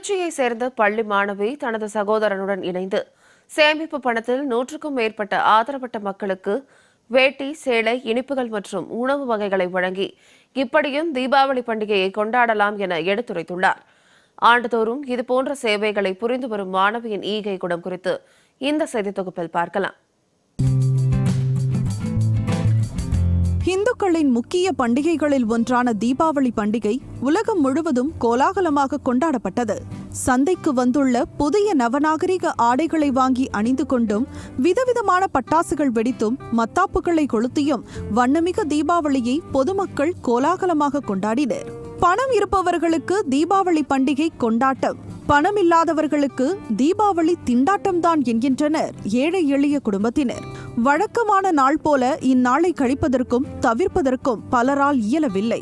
திருச்சியை சேர்ந்த பள்ளி மாணவி தனது சகோதரனுடன் இணைந்து சேமிப்பு பணத்தில் 100க்கும் மேற்பட்ட ஆதரவற்ற மக்களுக்கு வேட்டி, சேலை, இனிப்புகள் மற்றும் உணவு வகைகளை வழங்கி இப்படியும் தீபாவளி பண்டிகையை கொண்டாடலாம் என எடுத்துரைத்துள்ளார். ஆண்டுதோறும் இதுபோன்ற சேவைகளை புரிந்து வரும் மாணவியின் ஈகை குணம் குறித்து இந்த செய்தி தொகுப்பில் பார்க்கலாம். இந்துக்களின் முக்கிய பண்டிகைகளில் ஒன்றான தீபாவளி பண்டிகை உலகம் முழுவதும் கோலாகலமாக கொண்டாடப்பட்டது. சந்தைக்கு வந்துள்ள புதிய நவநாகரிக ஆடைகளை வாங்கி அணிந்து கொண்டும், விதவிதமான பட்டாசுகள் வெடித்தும், மத்தாப்புகளை கொளுத்தியும் வண்ணமிக தீபாவளியை பொதுமக்கள் கோலாகலமாக கொண்டாடினர். பணம் இருப்பவர்களுக்கு தீபாவளி பண்டிகை கொண்டாட்டம், பணமில்லாதவர்களுக்கு தீபாவளி திண்டாட்டம்தான் என்கின்றனர் ஏழை எளிய குடும்பத்தினர். வழக்கமான நாள் போல இந்நாளை கழிப்பதற்கும் தவிர்ப்பதற்கும் பலரால் இயலவில்லை.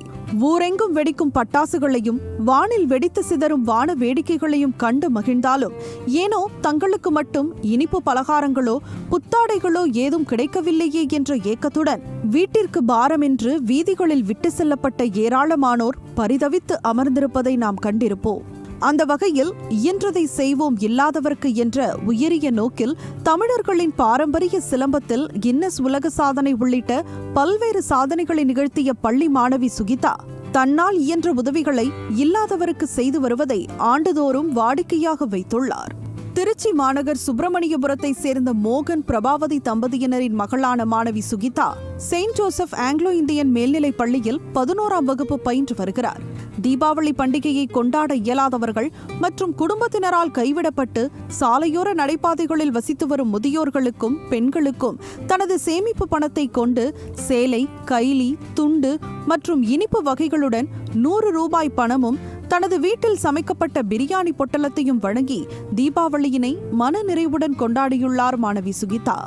ஊரெங்கும் வெடிக்கும் பட்டாசுகளையும் வானில் வெடித்து சிதறும் வான வேடிக்கைகளையும் கண்டு மகிழ்ந்தாலும் ஏனோ தங்களுக்கு மட்டும் இனிப்பு பலகாரங்களோ புத்தாடைகளோ ஏதும் கிடைக்கவில்லையே என்ற ஏக்கத்துடன் வீட்டிற்கு பாரமென்று வீதிகளில் விட்டு செல்லப்பட்ட ஏராளமானோர் பரிதவித்து அமர்ந்திருப்பதை நாம் கண்டிருப்போம். அந்த வகையில் இயன்றதை செய்வோம் இல்லாதவர்க்கு என்ற உயரிய நோக்கில் தமிழர்களின் பாரம்பரிய சிலம்பத்தில் கின்னஸ் உலக சாதனை உள்ளிட்ட பல்வேறு சாதனைகளை நிகழ்த்திய பள்ளி மாணவி சுகிதா தன்னால் இயன்ற உதவிகளை இல்லாதவருக்கு செய்து வருவதை ஆண்டுதோறும் வாடிக்கையாக வைத்துள்ளார். திருச்சி மாநகர் சுப்பிரமணியபுரத்தை சேர்ந்த மோகன் பிரபாவதி தம்பதியினரின் மகளான மாணவி Sugitha Saint Joseph Anglo Indian மேல்நிலைப் பள்ளியில் 11ஆம் வகுப்பு பயின்று வருகிறார். தீபாவளி பண்டிகையை கொண்டாட இயலாதவர்கள் மற்றும் குடும்பத்தினரால் கைவிடப்பட்டு சாலையோர நடைபாதைகளில் வசித்து வரும் முதியோர்களுக்கும் பெண்களுக்கும் தனது சேமிப்பு பணத்தை கொண்டு சேலை, கைலி, துண்டு மற்றும் இனிப்பு வகைகளுடன் 100 ரூபாய் பணமும் தனது வீட்டில் சமைக்கப்பட்ட பிரியாணி பொட்டலத்தையும் வழங்கி தீபாவளியினை மன நிறைவுடன் கொண்டாடியுள்ளார் மாணவி சுகிதா.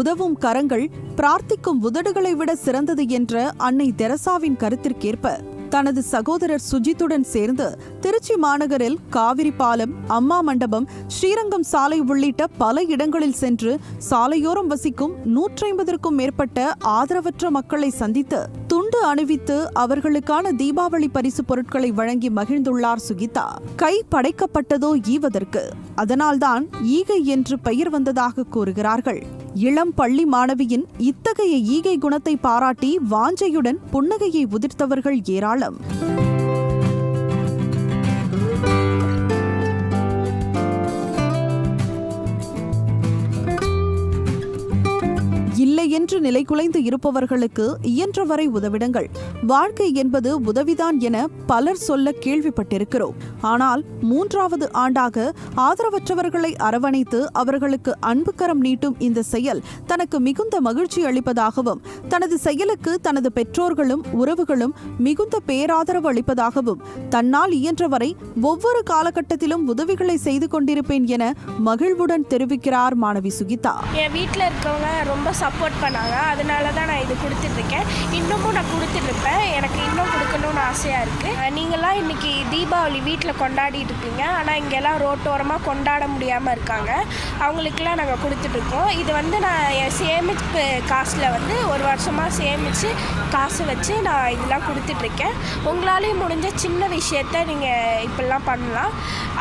உதவும் கரங்கள் பிரார்த்திக்கும் உதடுகளை விட சிறந்தது என்ற அன்னை தெரசாவின் கருத்திற்கேற்ப தனது சகோதரர் சுஜித்துடன் சேர்ந்து திருச்சி மாநகரில் காவிரி பாலம், அம்மா மண்டபம், ஸ்ரீரங்கம் சாலை உள்ளிட்ட பல இடங்களில் சென்று சாலையோரம் வசிக்கும் 150க்கும் மேற்பட்ட ஆதரவற்ற மக்களை சந்தித்து துண்டு அணிவித்து அவர்களுக்கான தீபாவளி பரிசு பொருட்களை வழங்கி மகிழ்ந்துள்ளார் சுகிதா. கை படைக்கப்பட்டதோ ஈவதற்கு, அதனால்தான் ஈகை என்று பெயர் வந்ததாக கூறுகிறார்கள். இளம் பள்ளி மாணவியின் இத்தகைய ஈகை குணத்தை பாராட்டி வாஞ்சையுடன் புன்னகையை உதிர்த்தவர்கள் ஏராளம். இல்லை என்று நிலைகுலைந்து இருப்பவர்களுக்கு இயன்றவரை உதவிடுங்கள். வாழ்க்கை என்பது உதவிதான் என பலர் சொல்ல கேள்விப்பட்டிருக்கிறோம். ஆனால் 3வது ஆண்டாக ஆதரவற்றவர்களை அரவணைத்து அவர்களுக்கு அன்புக்கரம் நீட்டும் இந்த செயல் தனக்கு மிகுந்த மகிழ்ச்சி அளிப்பதாகவும், தனது செயலுக்கு தனது பெற்றோர்களும் உறவுகளும் மிகுந்த பேராதரவு அளிப்பதாகவும், தன்னால் இயன்றவரை ஒவ்வொரு காலகட்டத்திலும் உதவிகளை செய்து கொண்டிருப்பேன் என மகிழ்வுடன் தெரிவிக்கிறார் மாணவி சுகிதா. என் வீட்டில் இருக்கவங்க ரொம்ப சப்போர்ட் பண்ணாங்க. அதனால தான் நான் இது கொடுத்துட்ருக்கேன். இன்னமும் நான் கொடுத்துட்ருப்பேன். எனக்கு இன்னும் கொடுக்கணும்னு ஆசையாக இருக்குது. நீங்களாம் இன்றைக்கி தீபாவளி வீட்டில் கொண்டாடிட்டு இருப்பீங்க. ஆனால் இங்கெல்லாம் ரோட்டோரமாக கொண்டாட முடியாமல் இருக்காங்க. அவங்களுக்கெல்லாம் நாங்கள் கொடுத்துட்ருக்கோம். இது நான் என் சேமிப்பு காசில் ஒரு வருஷமாக சேமித்து காசு வச்சு நான் இதெல்லாம் கொடுத்துட்ருக்கேன். உங்களாலேயும் முடிஞ்ச சின்ன விஷயத்த நீங்கள் இப்படிலாம் பண்ணலாம்.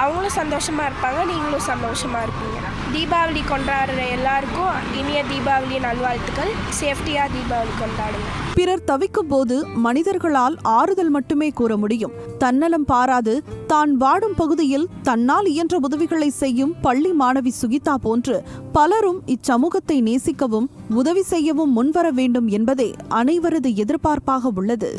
அவங்களும் சந்தோஷமாக இருப்பாங்க, நீங்களும் சந்தோஷமாக இருப்பீங்க. தீபாவளி கொண்டாடுற எல்லாருக்கும் இனிய தீபாவளி நல்வாழ்த்துக்கள். சேஃப்டியாக தீபாவளி கொண்டாடுங்க. பிறர் தவிக்கும் போது மனிதர்களால் ஆறுதல் மட்டுமே கூற முடியும். தன்னலம் பாராது தான் வாடும் பகுதியில் தன்னால் இயன்ற உதவிகளை செய்யும் பள்ளி மாணவி சுகிதா போன்று பலரும் இச்சமூகத்தை நேசிக்கவும் உதவி செய்யவும் முன்வர வேண்டும் என்பதே அனைவரது எதிர்பார்ப்பாக உள்ளது.